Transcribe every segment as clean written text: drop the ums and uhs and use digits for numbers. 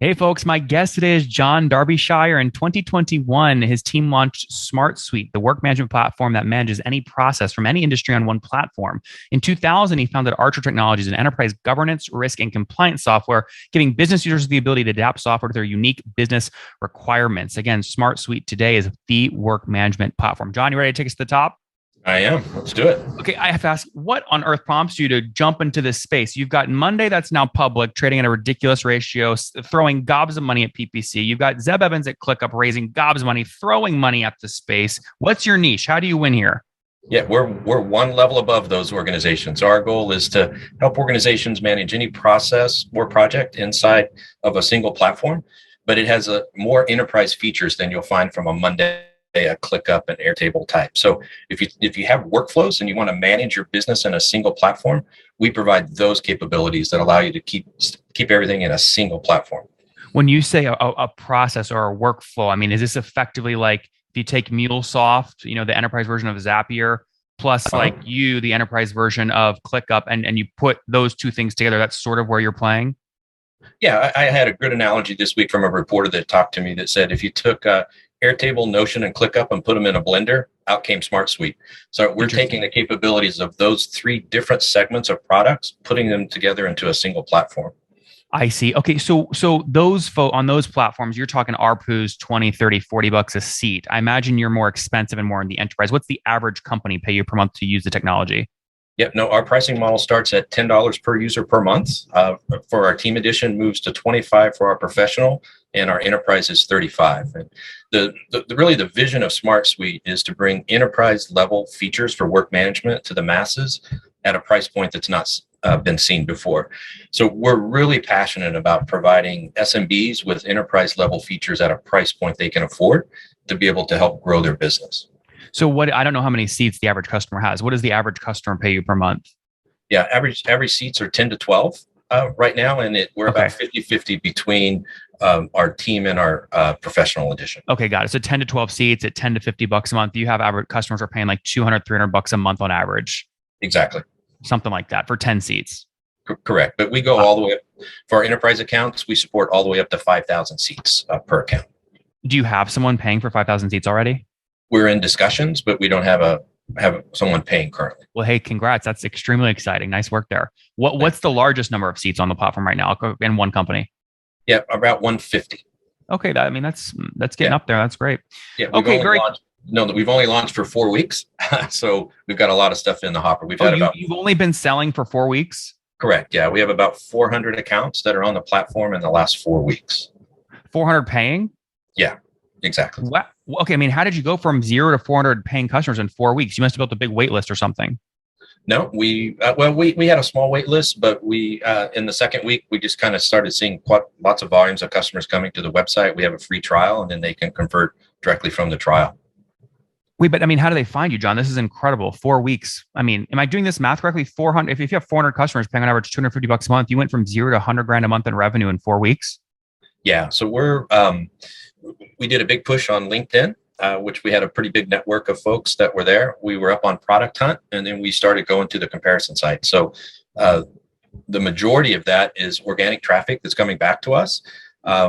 Hey folks, my guest today is John Darbyshire. In 2021, his team launched Smart Suite, the work management platform that manages any process from any industry on one platform. In 2000, he founded Archer Technologies, an enterprise governance, risk, and compliance software, giving business users the ability to adapt software to their unique business requirements. Again, Smart Suite today is the work management platform. John, you ready to take us to the top? I am. Let's do it. Okay, I have to ask, what on earth prompts you to jump into this space? You've got Monday that's now public, trading at a ridiculous ratio, throwing gobs of money at PPC. You've got Zeb Evans at ClickUp raising gobs of money, throwing money at the space. What's your niche? How do you win here? Yeah, we're one level above those organizations. Our goal is to help organizations manage any process or project inside of a single platform, but it has a more enterprise features than you'll find from a Monday, a ClickUp, and Airtable type. So if you have workflows and you want to manage your business in a single platform, we provide those capabilities that allow you to keep everything in a single platform. When you say a process or a workflow, I mean, is this effectively like if you take MuleSoft, the enterprise version of Zapier, plus Uh-huh. like the enterprise version of ClickUp, and you put those two things together, that's sort of where you're playing? Yeah, I had a good analogy this week from a reporter that talked to me that said if you took Airtable, Notion, and ClickUp and put them in a blender, out came Smart Suite. So we're taking the capabilities of those three different segments of products, putting them together into a single platform. I see. Okay, so on those platforms, you're talking ARPU's 20, 30, $40 a seat. I imagine you're more expensive and more in the enterprise. What's the average company pay you per month to use the technology? Yep. No, our pricing model starts at $10 per user per month. For our team edition, moves to 25 for our professional, and our enterprise is 35. And really the vision of Smart Suite is to bring enterprise level features for work management to the masses at a price point that's not been seen before. So we're really passionate about providing SMBs with enterprise level features at a price point they can afford to be able to help grow their business. So I don't know how many seats the average customer has. What does the average customer pay you per month? Yeah, average seats are 10 to 12 right now, and we're Okay. about 50-50 between our team and our professional edition. Okay, got it. So 10 to 12 seats at 10 to $50 a month. You have average customers are paying like 200, $300 a month on average. Exactly. Something like that for 10 seats. Correct. But we go all the way up. For our enterprise accounts, we support all the way up to 5,000 seats per account. Do you have someone paying for 5,000 seats already? We're in discussions, but we don't have someone paying currently. Well, hey, congrats. That's extremely exciting. Nice work there. What's the largest number of seats on the platform right now in one company? Yeah, about 150. Okay, that's getting up there. That's great. Yeah. Okay, great. We've only launched for 4 weeks, so we've got a lot of stuff in the hopper. You've only been selling for 4 weeks? Correct. Yeah, we have about 400 accounts that are on the platform in the last 4 weeks. 400 paying? Yeah, exactly. What? Okay, I mean, how did you go from 0 to 400 paying customers in 4 weeks? You must have built a big wait list or something. No, we had a small wait list, but we in the second week we just kind of started seeing quite lots of volumes of customers coming to the website. We have a free trial, and then they can convert directly from the trial. Wait, but I mean, how do they find you, John? This is incredible. 4 weeks. I mean, am I doing this math correctly? 400. If you have 400 customers paying on average $250 a month, you went from 0 to 100 grand a month in revenue in 4 weeks. Yeah. So we did a big push on LinkedIn, which we had a pretty big network of folks that were there. We were up on Product Hunt, and then we started going to the comparison site. So the majority of that is organic traffic that's coming back to us.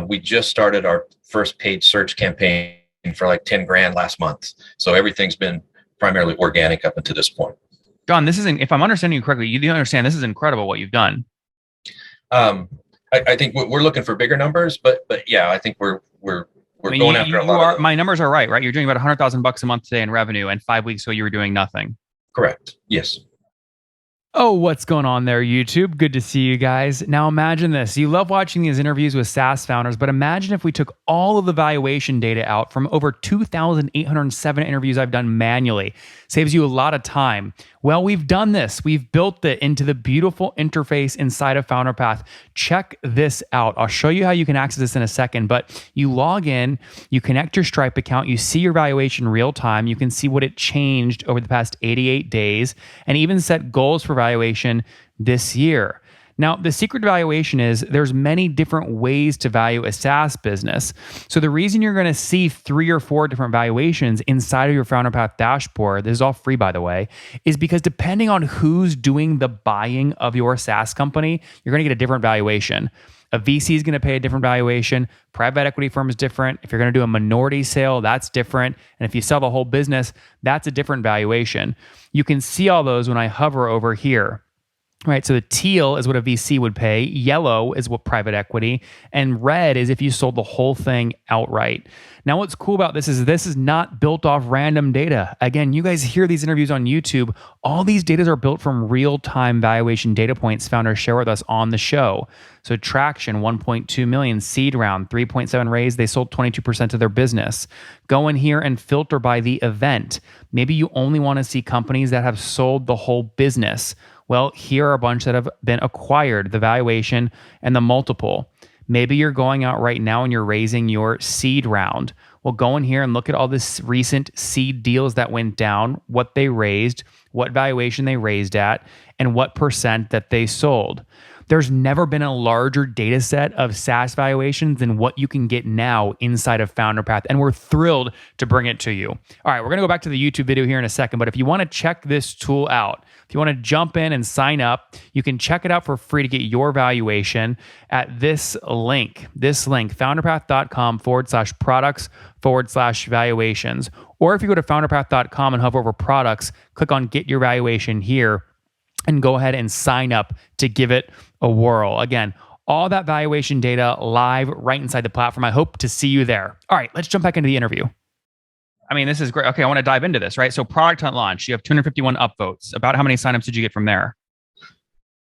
We just started our first paid search campaign for like 10 grand last month. So everything's been primarily organic up until this point. John, this isn't, if I'm understanding you correctly, you do understand this is incredible what you've done. I think we're looking for bigger numbers, but yeah, I think we're going after a lot of those. My numbers are right? You're doing about $100,000 a month today in revenue, and 5 weeks ago you were doing nothing. Correct. Yes. Oh, what's going on there, YouTube? Good to see you guys. Now imagine this. You love watching these interviews with SaaS founders, but imagine if we took all of the valuation data out from over 2,807 interviews I've done manually. Saves you a lot of time. Well, we've done this. We've built it into the beautiful interface inside of FounderPath. Check this out. I'll show you how you can access this in a second, but you log in, you connect your Stripe account, you see your valuation real time, you can see what it changed over the past 88 days, and even set goals for valuation this year. Now, the secret to valuation is there's many different ways to value a SaaS business. So the reason you're going to see 3 or 4 different valuations inside of your FounderPath dashboard, this is all free by the way, is because depending on who's doing the buying of your SaaS company, you're going to get a different valuation. A VC is going to pay a different valuation. Private equity firm is different. If you're going to do a minority sale, that's different. And if you sell the whole business, that's a different valuation. You can see all those when I hover over here. Right. So the teal is what a VC would pay. Yellow is what private equity. And red is if you sold the whole thing outright. Now, what's cool about this is not built off random data. Again, you guys hear these interviews on YouTube. All these data are built from real-time valuation data points founders share with us on the show. So Traction, 1.2 million, seed round, 3.7 raise. They sold 22% of their business. Go in here and filter by the event. Maybe you only want to see companies that have sold the whole business. Well, here are a bunch that have been acquired, the valuation and the multiple. Maybe you're going out right now and you're raising your seed round. Well, go in here and look at all this recent seed deals that went down, what they raised, what valuation they raised at, and what percent that they sold. There's never been a larger data set of SaaS valuations than what you can get now inside of FounderPath, and we're thrilled to bring it to you. All right, we're going to go back to the YouTube video here in a second, but if you want to check this tool out, if you want to jump in and sign up, you can check it out for free to get your valuation at this link, founderpath.com/products/valuations. Or if you go to founderpath.com and hover over products, click on get your valuation here and go ahead and sign up to give it a whirl. Again, all that valuation data live right inside the platform. I hope to see you there. All right, let's jump back into the interview. I mean, this is great. Okay, I want to dive into this, right? So Product Hunt launch, you have 251 upvotes. About how many signups did you get from there?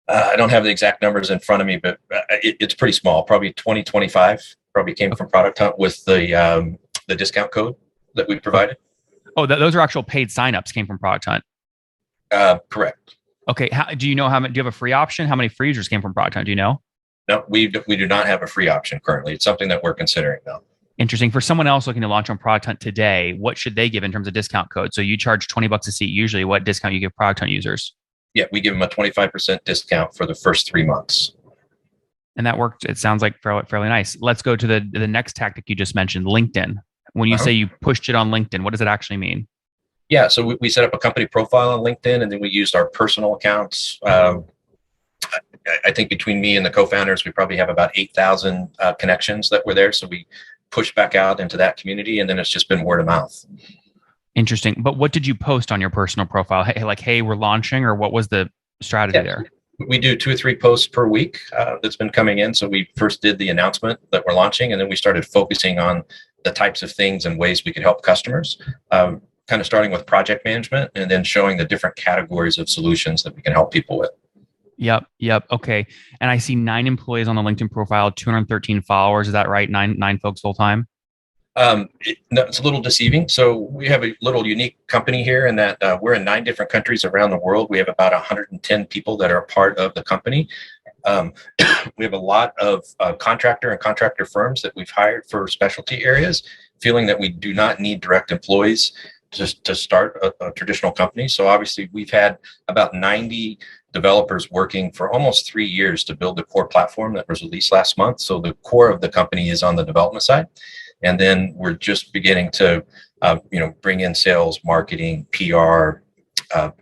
I don't have the exact numbers in front of me, but it's pretty small. Probably 20, 25 probably came from Product Hunt with the discount code that we provided. Oh, those are actual paid signups came from Product Hunt. Correct. Okay, do you know how many? Do you have a free option? How many free users came from Product Hunt? Do you know? No, we do not have a free option currently. It's something that we're considering though. Interesting. For someone else looking to launch on Product Hunt today, what should they give in terms of discount code? So you charge $20 a seat. Usually, what discount you give Product Hunt users? Yeah, we give them a 25% discount for the first 3 months. And that worked. It sounds like fairly nice. Let's go to the next tactic you just mentioned, LinkedIn. When you say you pushed it on LinkedIn, what does it actually mean? Yeah, so we set up a company profile on LinkedIn, and then we used our personal accounts. I think between me and the co-founders, we probably have about 8,000 connections that were there. So we pushed back out into that community, and then it's just been word of mouth. Interesting. But what did you post on your personal profile? Hey, we're launching, or what was the strategy there? We do 2 or 3 posts per week that's been coming in. So we first did the announcement that we're launching, and then we started focusing on the types of things and ways we could help customers. Kind of starting with project management and then showing the different categories of solutions that we can help people with. Yep. Okay. And I see 9 employees on the LinkedIn profile, 213 followers. Is that right? Nine folks full time? It's a little deceiving. So we have a little unique company here in that we're in 9 different countries around the world. We have about 110 people that are a part of the company. We have a lot of contractor firms that we've hired for specialty areas, feeling that we do not need direct employees to start a traditional company. So obviously we've had about 90 developers working for almost 3 years to build the core platform that was released last month. So the core of the company is on the development side. And then we're just beginning to, bring in sales, marketing, PR,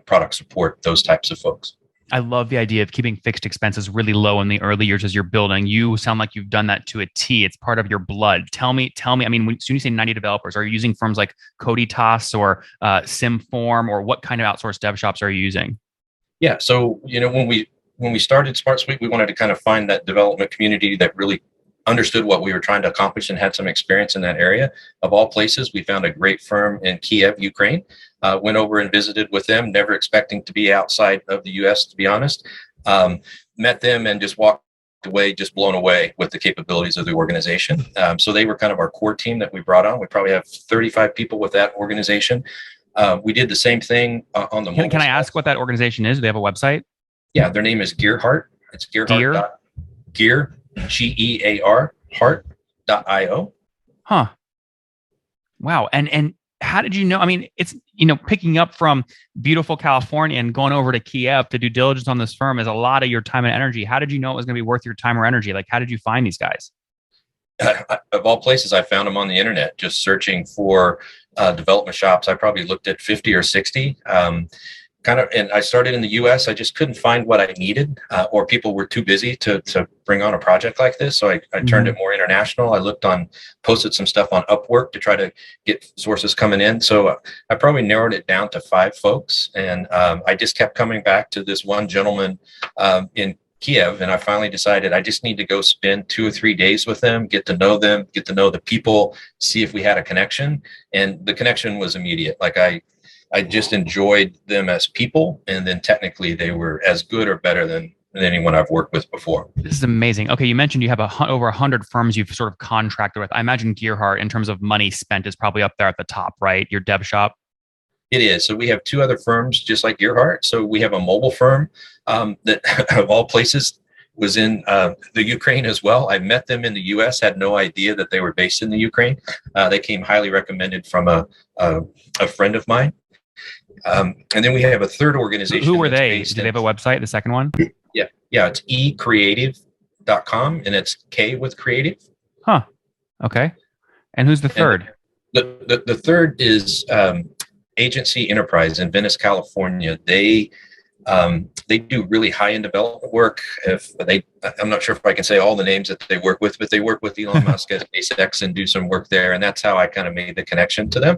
product support, those types of folks. I love the idea of keeping fixed expenses really low in the early years as you're building. You sound like you've done that to a T. It's part of your blood. Tell me. I mean, when you say 90 developers, are you using firms like Coditas or SimForm, or what kind of outsourced dev shops are you using? Yeah. So, when we started Smart Suite, we wanted to kind of find that development community that really understood what we were trying to accomplish and had some experience in that area. Of all places, we found a great firm in Kiev, Ukraine. Went over and visited with them, never expecting to be outside of the US, to be honest. Met them and just walked away, just blown away with the capabilities of the organization. So they were kind of our core team that we brought on. We probably have 35 people with that organization. We did the same thing on the Can I ask what that organization is? Do they have a website? Yeah, their name is Gearheart. It's Gearheart. Gear, Gear, heart.io. Huh. Wow. And how did you know? I mean, it's, picking up from beautiful California and going over to Kiev to do diligence on this firm is a lot of your time and energy. How did you know it was going to be worth your time or energy? Like, how did you find these guys? Of all places, I found them on the internet, just searching for development shops. I probably looked at 50 or 60. And I started in the US. I just couldn't find what I needed, or people were too busy to bring on a project like this. So I turned it more international. I posted some stuff on Upwork to try to get sources coming in. So I probably narrowed it down to 5 folks. And I just kept coming back to this one gentleman in Kiev. And I finally decided I just need to go spend 2 or 3 days with them, get to know the people, see if we had a connection. And the connection was immediate. Like I just enjoyed them as people, and then technically they were as good or better than anyone I've worked with before. This is amazing. Okay, you mentioned you have over 100 firms you've sort of contracted with. I imagine Gearhart, in terms of money spent, is probably up there at the top, right? Your dev shop. It is. So we have 2 other firms just like Gearhart. So we have a mobile firm that, of all places, was in the Ukraine as well. I met them in the U.S., had no idea that they were based in the Ukraine. They came highly recommended from a friend of mine. And then we have a third organization. Who were they? Do they have a website, the second one? Yeah. It's ecreative.com, and it's K with creative. Huh. Okay. And who's the third? The third is Agency Enterprise in Venice, California. They do really high-end development work. I'm not sure if I can say all the names that they work with, but they work with Elon Musk at SpaceX and do some work there. And that's how I kind of made the connection to them.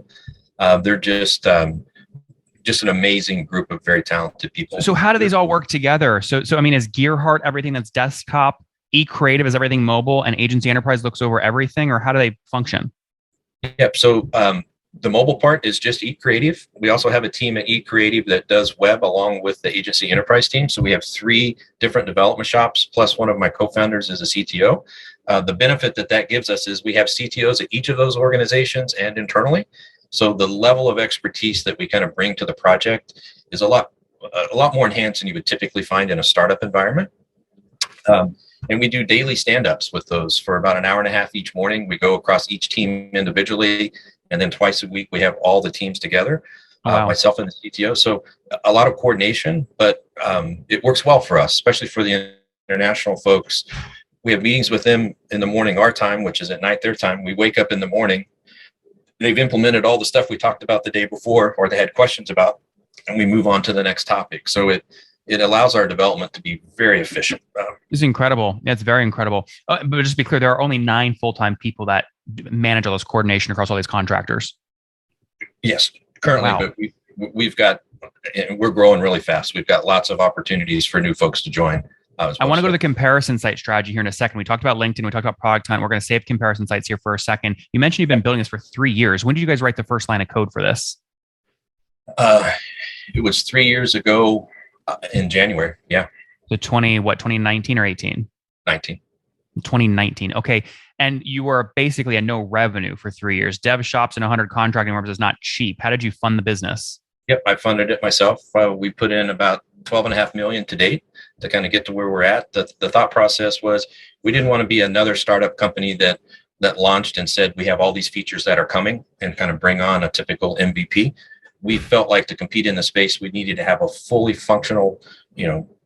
They're just an amazing group of very talented people. So how do these all work together? So I mean, is Gearhart everything that's desktop, eCreative is everything mobile, and Agency Enterprise looks over everything, or how do they function? Yep. So the mobile part is just eCreative. We also have a team at eCreative that does web along with the Agency Enterprise team. So we have 3 different development shops, plus one of my co-founders is a CTO. The benefit that gives us is we have CTOs at each of those organizations and internally. So the level of expertise that we kind of bring to the project is a lot more enhanced than you would typically find in a startup environment. And we do daily stand-ups with those for about an hour and a half each morning. We go across each team individually, and then twice a week we have all the teams together, myself and the CTO. So a lot of coordination, but it works well for us, especially for the international folks. We have meetings with them in the morning, our time, which is at night their time. We wake up in the morning. They've implemented all the stuff we talked about the day before, or they had questions about, and we move on to the next topic. So it allows our development to be very efficient. It's incredible. It's very incredible. But just to be clear, there are only 9 full-time people that manage all this coordination across all these contractors. Yes, currently, wow. But we're growing really fast. We've got lots of opportunities for new folks to join. I want to go to the comparison site strategy here in a second. We talked about LinkedIn. We talked about Product Hunt. We're going to save comparison sites here for a second. You mentioned you've been building this for 3 years. When did you guys write the first line of code for this? It was 3 years ago in January. Yeah. So 2019 or 18? 19. 2019. Okay. And you were basically at no revenue for 3 years. Dev shops and 100 contracting firms is not cheap. How did you fund the business? Yep. I funded it myself. We put in about 12.5 million to date to kind of get to where we're at. The thought process was we didn't want to be another startup company that launched and said we have all these features that are coming and kind of bring on a typical MVP. We felt like to compete in the space, we needed to have a fully functional,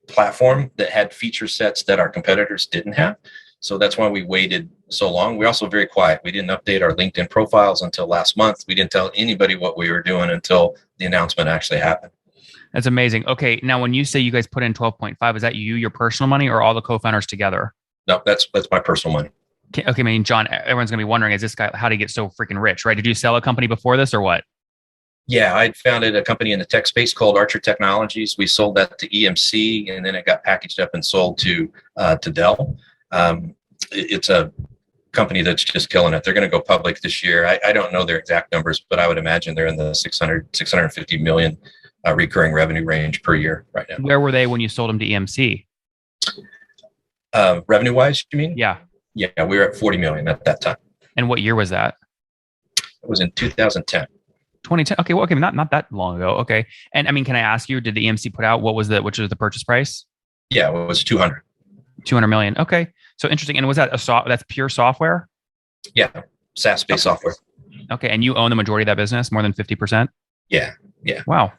platform that had feature sets that our competitors didn't have. So that's why we waited so long. We're also very quiet. We didn't update our LinkedIn profiles until last month. We didn't tell anybody what we were doing until the announcement actually happened. That's amazing. Okay. Now, when you say you guys put in 12.5, is that your personal money or all the co-founders together? No, that's my personal money. Okay. I mean, John, everyone's going to be wondering, is this guy, how did he get so freaking rich, right? Did you sell a company before this or what? Yeah, I founded a company in the tech space called Archer Technologies. We sold that to EMC, and then it got packaged up and sold to Dell. It's a company that's just killing it. They're going to go public this year. I don't know their exact numbers, but I would imagine they're in the 650 million recurring revenue range per year right now. Where were they when you sold them to EMC? Revenue wise, you mean? Yeah. Yeah, we were at 40 million at that time. And what year was that? It was in 2010. 2010. Okay. Well, okay. Not that long ago. Okay. And I mean, can I ask you, did the EMC put out, which was the purchase price? Yeah, it was 200 million. Okay. So interesting. And was that that's pure software? Yeah. SaaS-based software. Okay. And you own the majority of that business, more than 50%? Yeah. Wow.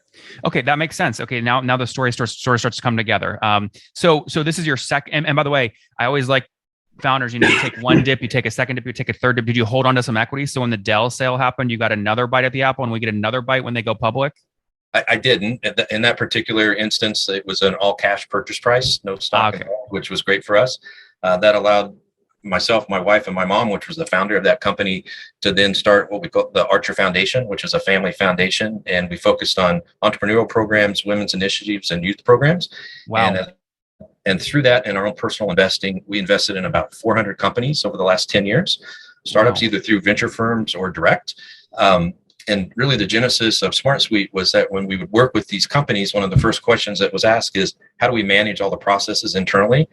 Okay. That makes sense. Okay. Now the story starts to come together. So this is your second, and by the way, I always like founders, you take one dip, you take a second dip, you take a third dip. Did you hold on to some equity? So when the Dell sale happened, you got another bite at the apple and we get another bite when they go public? I didn't. In that particular instance, it was an all cash purchase price, no stock Okay. involved, which was great for us. That allowed myself, my wife, and my mom, which was the founder of that company, to then start what we call the Archer Foundation, which is a family foundation. And we focused on entrepreneurial programs, women's initiatives, and youth programs. And Wow. and through that and our own personal investing, we invested in about 400 companies over the last 10 years, startups Wow. either through venture firms or direct. And really the genesis of SmartSuite was that when we would work with these companies, one of the first questions that was asked is, how do we manage all the processes internally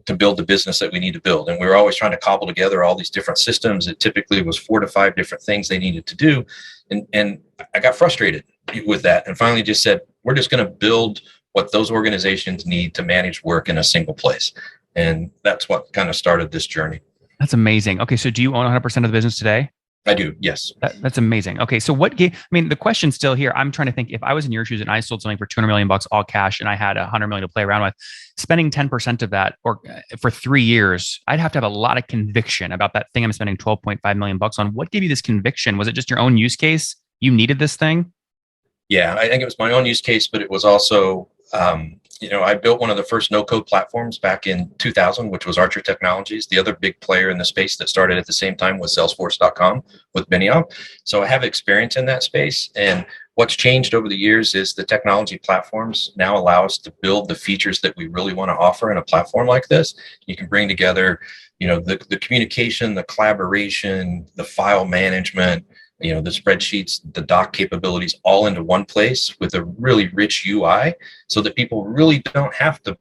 to build the business that we need to build? And we were always trying to cobble together all these different systems. It typically was 4 to 5 different things they needed to do. And I got frustrated with that and finally just said, we're just going to build what those organizations need to manage work in a single place. And that's what kind of started this journey. That's amazing. Okay, so do you own 100% of the business today? I do, yes. That's amazing. Okay, so what gave? I mean, the question's still here. I'm trying to think if I was in your shoes and I sold something for 200 million bucks all cash, and I had 100 million to play around with, spending 10% of that, or for 3 years, I'd have to have a lot of conviction about that thing I'm spending 12.5 million bucks on. What gave you this conviction? Was it just your own use case? You needed this thing? Yeah, I think it was my own use case, but it was also, I built one of the first no-code platforms back in 2000, which was Archer Technologies. The other big player in the space that started at the same time was Salesforce.com with Benioff. So I have experience in that space. And what's changed over the years is the technology platforms now allow us to build the features that we really want to offer in a platform like this. You can bring together, the communication, the collaboration, the file management, the spreadsheets, the doc capabilities all into one place with a really rich UI so that people really don't have to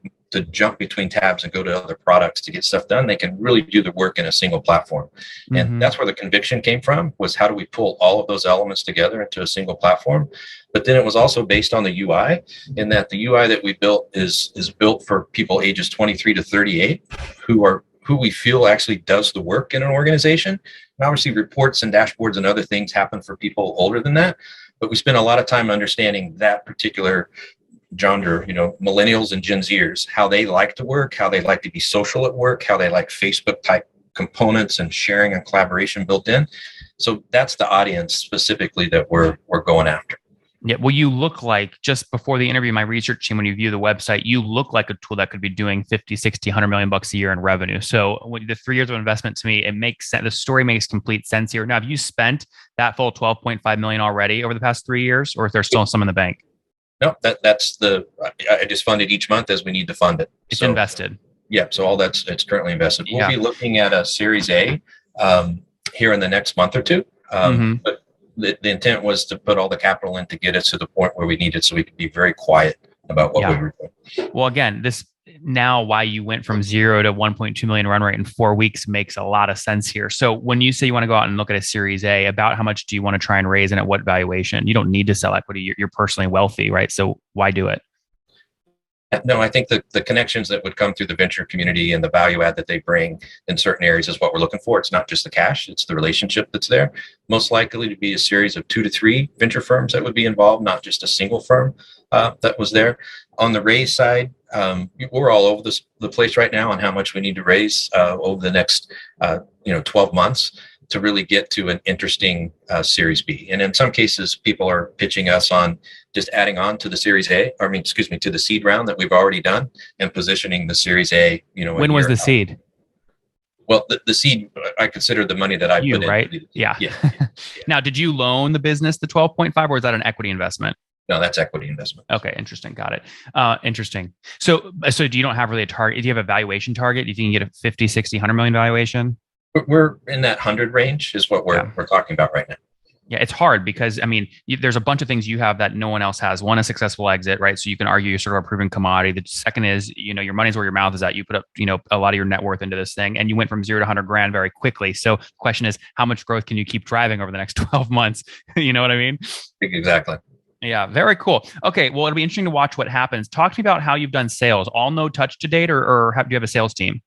jump between tabs and go to other products to get stuff done. They can really do the work in a single platform. And Mm-hmm. that's where the conviction came from, was how do we pull all of those elements together into a single platform? But then it was also based on the UI, in that the UI that we built is built for people ages 23 to 38 who we feel actually does the work in an organization. And obviously reports and dashboards and other things happen for people older than that. But we spend a lot of time understanding that particular genre, millennials and Gen Zers, how they like to work, how they like to be social at work, how they like Facebook type components and sharing and collaboration built in. So that's the audience specifically that we're going after. Yeah. Well, you look like, just before the interview, my research team, when you view the website, you look like a tool that could be doing 50, 60, 100 million bucks a year in revenue. So when the 3 years of investment, to me, it makes sense. The story makes complete sense here. Now, have you spent that full 12.5 million already over the past 3 years, or is there still some in the bank? No, that's I just fund it each month as we need to fund it. It's So invested. yeah, so all it's currently invested. We'll Yeah. be looking at a Series A here in the next month or two. Mm-hmm. But the intent was to put all the capital in to get us to the point where we needed, so we could be very quiet about what we Yeah. were doing. Well, again, this now why you went from 0 to 1.2 million run rate in 4 weeks makes a lot of sense here. So when you say you want to go out and look at a Series A, about how much do you want to try and raise and at what valuation? You don't need to sell equity. You're personally wealthy, right? So why do it? No, I think the connections that would come through the venture community and the value add that they bring in certain areas is what we're looking for. It's not just the cash, it's the relationship that's there. Most likely to be a series of 2 to 3 venture firms that would be involved, not just a single firm that was there. On the raise side, we're all over the place right now on how much we need to raise over the next 12 months to really get to an interesting Series B. And in some cases, people are pitching us on just adding on to the Series A, to the seed round that we've already done and positioning the Series A, When was the seed? Well, the seed, I consider the money that I You, put in. right? Yeah. Yeah. Now, did you loan the business the 12.5, or is that an equity investment? No, that's equity investment. Okay, interesting. Got it. Interesting. So do you don't have really a target? Do you have a valuation target? Do you think you can get a 50, 60, 100 million valuation? We're in that 100 range is what we're talking about right now. Yeah, it's hard because, I mean, there's a bunch of things you have that no one else has. One, a successful exit, right? So you can argue you're sort of a proven commodity. The second is, your money's where your mouth is at. You put up, a lot of your net worth into this thing, and you went from 0 to 100 grand very quickly. So the question is, how much growth can you keep driving over the next 12 months? You know what I mean? Exactly. Yeah, very cool. Okay, well, it'll be interesting to watch what happens. Talk to me about how you've done sales. All no touch to date, or do you have a sales team?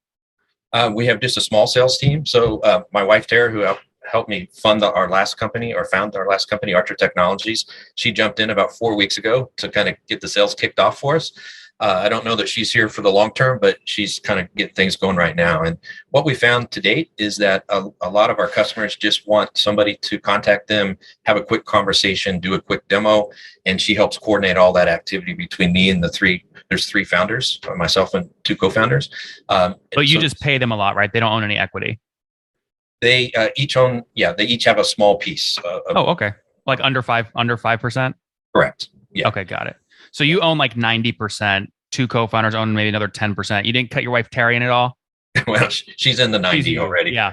We have just a small sales team. So my wife, Tara, who helped me found our last company, Archer Technologies, she jumped in about 4 weeks ago to kind of get the sales kicked off for us. I don't know that she's here for the long term, but she's kind of getting things going right now. And what we found to date is that a lot of our customers just want somebody to contact them, have a quick conversation, do a quick demo, and she helps coordinate all that activity between me and the three. There's three founders, myself and two co-founders. But you just pay them a lot, right? They don't own any equity. They each own, yeah, they each have a small piece. Okay. Like under 5%? Correct. Yeah. Okay, got it. So you own like 90%, two co-founders own maybe another 10%. You didn't cut your wife Terry in at all? Well, she's in the 90 already. Yeah.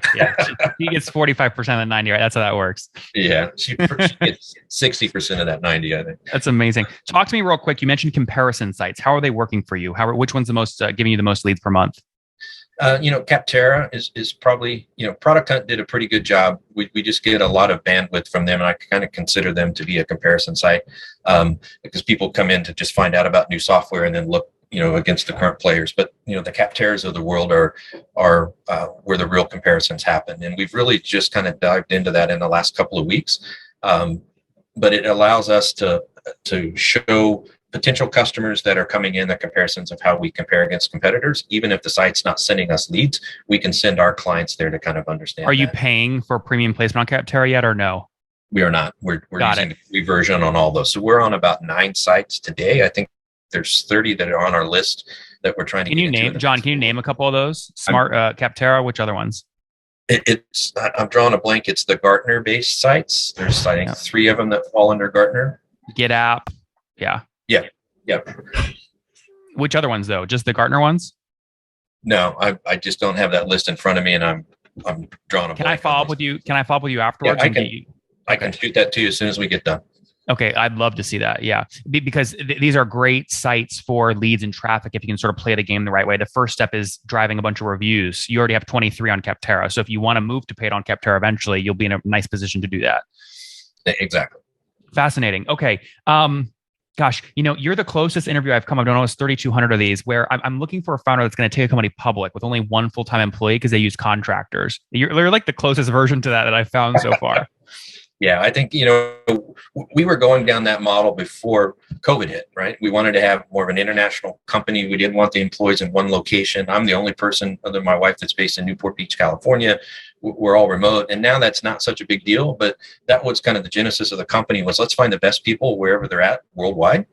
She gets 45% of the 90, right? That's how that works. Yeah. She gets 60% of that 90, I think. That's amazing. Talk to me real quick. You mentioned comparison sites. How are they working for you? Which one's the most giving you the most leads per month? Capterra is probably, Product Hunt did a pretty good job. We just get a lot of bandwidth from them, and I kind of consider them to be a comparison site, because people come in to just find out about new software and then look, against the current players. But, the Capterras of the world are where the real comparisons happen. And we've really just kind of dived into that in the last couple of weeks. But it allows us to show potential customers that are coming in the comparisons of how we compare against competitors. Even if the site's not sending us leads, we can send our clients there to kind of understand. Are you paying for premium placement on Capterra yet or no? We are not. We're using the free version on all those. So we're on about 9 sites today. I think there's 30 that are on our list that we're trying to get into. John, can you name a couple of those? Smart Capterra, which other ones? I'm drawing a blank. It's the Gartner based sites. There's I think 3 of them that fall under Gartner. GitApp. Yeah. Yeah. Which other ones though? Just the Gartner ones? No, I just don't have that list in front of me, and I'm drawing a blank. Can I follow up with you? Can I follow up with you afterwards? Yeah, I can shoot that to you as soon as we get done. Okay, I'd love to see that. Yeah, because these are great sites for leads and traffic if you can sort of play the game the right way. The first step is driving a bunch of reviews. You already have 23 on Capterra. So if you want to move to paid on Capterra eventually, you'll be in a nice position to do that. Exactly. Fascinating. Okay. Gosh, you're the closest interview I've come. I've done almost 3,200 of these where I'm looking for a founder that's going to take a company public with only one full-time employee because they use contractors. You're like the closest version to that I've found so far. Yeah, I think, we were going down that model before COVID hit, right? We wanted to have more of an international company. We didn't want the employees in one location. I'm the only person other than my wife that's based in Newport Beach, California. We're all remote. And now that's not such a big deal, but that was kind of the genesis of the company was let's find the best people wherever they're at worldwide.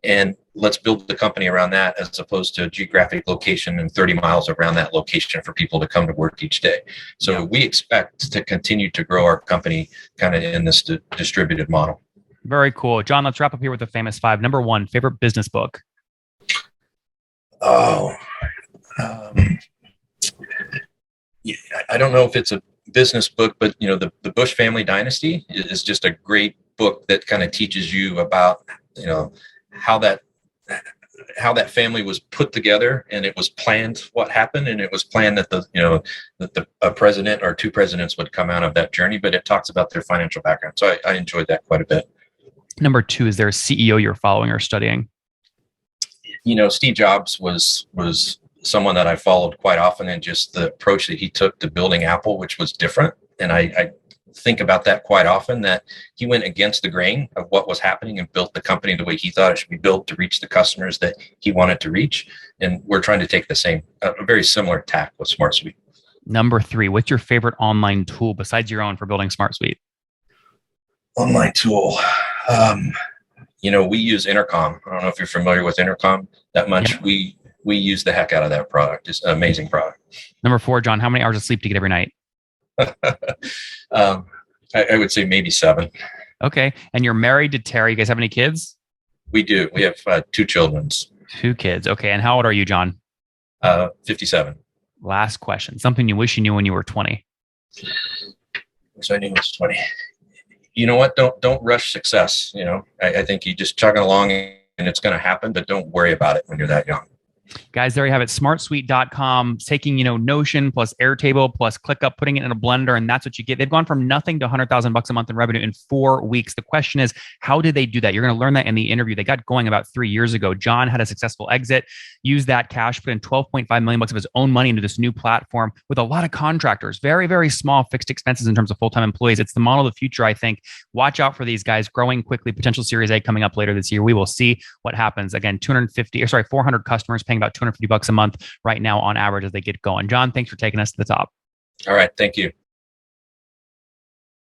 And let's build the company around that as opposed to a geographic location and 30 miles around that location for people to come to work each day. So we expect to continue to grow our company kind of in this distributed model. Very cool. John, let's wrap up here with the famous 5. Number 1, favorite business book. Yeah, I don't know if it's a business book, but the Bush Family Dynasty is just a great book that kind of teaches you about, how that family was put together, and it was planned what happened, and it was planned that a president or 2 presidents would come out of that journey, but it talks about their financial background. So I enjoyed that quite a bit. Number 2, is there a CEO you're following or studying? Steve Jobs was someone that I followed quite often, and just the approach that he took to building Apple, which was different. And I think about that quite often, that he went against the grain of what was happening and built the company the way he thought it should be built to reach the customers that he wanted to reach. And we're trying to take a very similar tack with SmartSuite. Number 3, what's your favorite online tool besides your own for building SmartSuite? Online tool. We use Intercom. I don't know if you're familiar with Intercom that much. Yeah. We use the heck out of that product. It's an amazing product. Number 4, John, how many hours of sleep do you get every night? I would say maybe 7. Okay. And you're married to Terry. You guys have any kids? We do. We have 2 children. 2 kids. Okay. And how old are you, John? 57. Last question. Something you wish you knew when you were 20. So I knew I was 20. You know what? Don't rush success. I think you just chugging along and it's going to happen, but don't worry about it when you're that young. Guys, there you have it. Smartsuite.com, taking, Notion plus Airtable plus ClickUp, putting it in a blender, and that's what you get. They've gone from nothing to $100,000 a month in revenue in 4 weeks. The question is, how did they do that? You're going to learn that in the interview. They got going about 3 years ago. John had a successful exit, used that cash, put in $12.5 million of his own money into this new platform with a lot of contractors, very, very small fixed expenses in terms of full-time employees. It's the model of the future, I think. Watch out for these guys growing quickly, potential Series A coming up later this year. We will see what happens. Again, 400 customers paying about $250 a month right now on average as they get going. John, thanks for taking us to the top. All right. Thank you.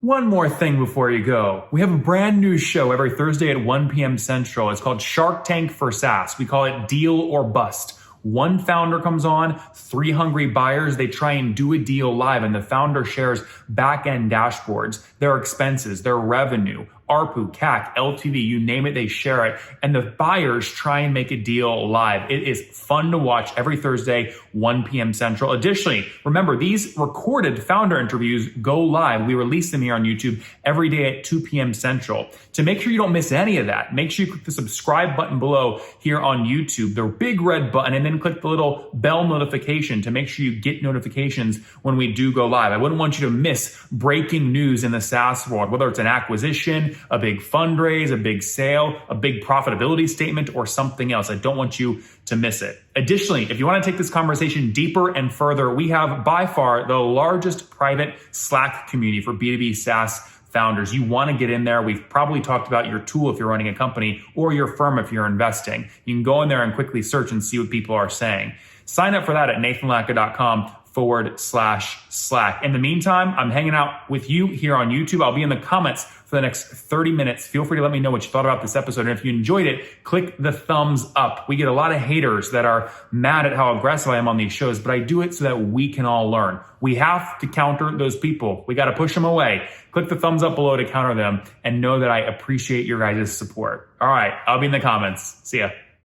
One more thing before you go. We have a brand new show every Thursday at 1 p.m. Central. It's called Shark Tank for SaaS. We call it Deal or Bust. One founder comes on, 3 hungry buyers, they try and do a deal live, and the founder shares back-end dashboards, their expenses, their revenue, ARPU, CAC, LTV, you name it, they share it. And the buyers try and make a deal live. It is fun to watch every Thursday, 1 p.m. Central. Additionally, remember, these recorded founder interviews go live. We release them here on YouTube every day at 2 p.m. Central. To make sure you don't miss any of that, make sure you click the subscribe button below here on YouTube, the big red button, and then click the little bell notification to make sure you get notifications when we do go live. I wouldn't want you to miss breaking news in the SaaS world, whether it's an acquisition, a big fundraise, a big sale, a big profitability statement, or something else. I don't want you to miss it. Additionally, if you want to take this conversation deeper and further, we have by far the largest private Slack community for B2B SaaS founders. You want to get in there. We've probably talked about your tool if you're running a company or your firm if you're investing. You can go in there and quickly search and see what people are saying. Sign up for that at nathanlatka.com/Slack. In the meantime, I'm hanging out with you here on YouTube. I'll be in the comments for the next 30 minutes. Feel free to let me know what you thought about this episode. And if you enjoyed it, click the thumbs up. We get a lot of haters that are mad at how aggressive I am on these shows, but I do it so that we can all learn. We have to counter those people. We got to push them away. Click the thumbs up below to counter them and know that I appreciate your guys' support. All right, I'll be in the comments. See ya.